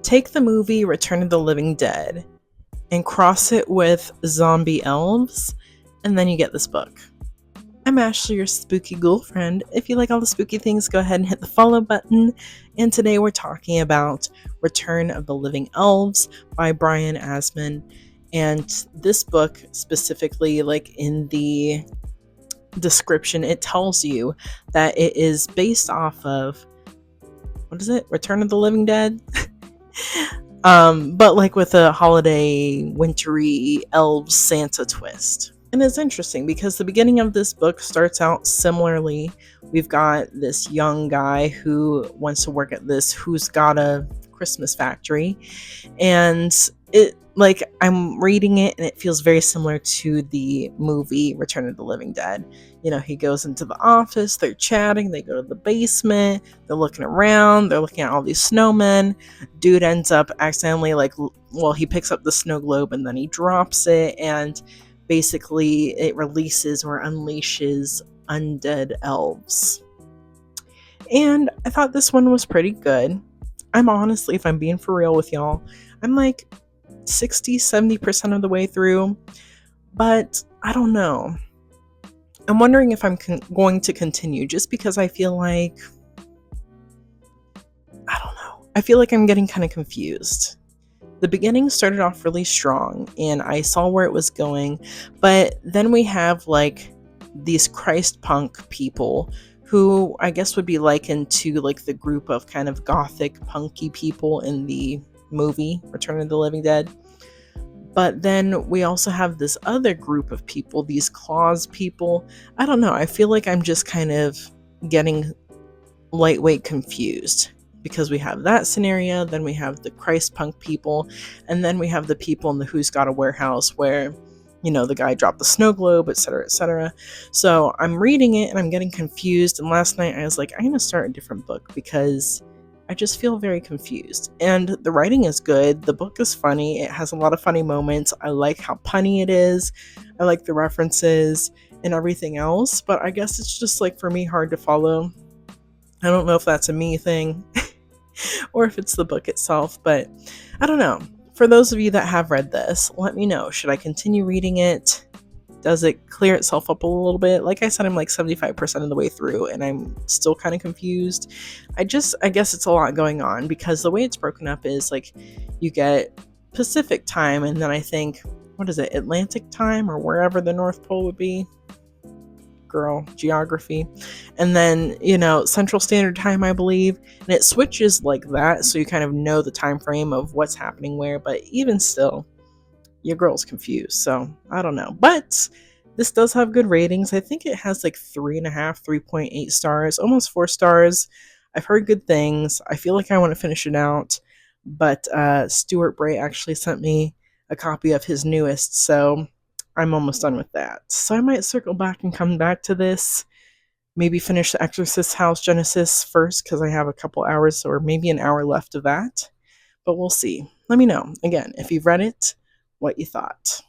Take the movie Return of the Living Dead and cross it with zombie elves, and then you get this book. I'm Ashley, your spooky ghoul friend. If you like all the spooky things, go ahead and hit the follow button. And today we're talking about Return of the Living Elves by Brian Asman. And this book specifically, like in the description, it tells you that it is based off of, what is it? Return of the Living Dead? But like with a holiday, wintry elves Santa twist. And it's interesting because the beginning of this book starts out similarly. We've got this young guy who wants to work at this Who's Got a Christmas factory. And it, like, I'm reading it and it feels very similar to the movie Return of the Living Dead. You know, he goes into the office, they're chatting, they go to the basement, they're looking around, they're looking at all these snowmen. Dude ends up accidentally, he picks up the snow globe and then he drops it, and basically it releases or unleashes undead elves. And I thought this one was pretty good. I'm honestly, if I'm being for real with y'all, I'm like 60-70% of the way through, but I don't know. I'm wondering if I'm going to continue, just because I feel like, I don't know. I feel like I'm getting kind of confused. The beginning started off really strong and I saw where it was going, but then we have like these Christ punk people who I guess would be likened to like the group of kind of gothic punky people in the movie Return of the Living Dead. But then we also have this other group of people, these claws people. I don't know. I feel like I'm just kind of getting lightweight confused, because we have that scenario, then we have the Christ punk people, and then we have the people in the Who's Got a Warehouse where, you know, the guy dropped the snow globe, etc., etc. So I'm reading it and I'm getting confused. And last night I was like, I'm going to start a different book because I just feel very confused. And the writing is good. The book is funny. It has a lot of funny moments. I like how punny it is. I like the references and everything else. But I guess it's just like, for me, hard to follow. I don't know if that's a me thing or if it's the book itself, but I don't know. For those of you that have read this, let me know. Should I continue reading it? Does it clear itself up a little bit? Like I said, I'm like 75% of the way through and I'm still kind of confused. I guess it's a lot going on, because the way it's broken up is like you get Pacific time and then I think, what is it, Atlantic time or wherever the North Pole would be? Girl, geography. And then, you know, Central Standard Time, I believe, and it switches like that, so you kind of know the time frame of what's happening where. But even still, your girl's confused, so I don't know. But this does have good ratings. I think it has like 3.5, 3.8 stars, almost 4 stars. I've heard good things. I feel like I want to finish it out, but Stuart Bray actually sent me a copy of his newest, so I'm almost done with that. So I might circle back and come back to this. Maybe finish The Exorcist House Genesis first, because I have a couple hours or maybe an hour left of that. But we'll see. Let me know, again, if you've read it, what you thought.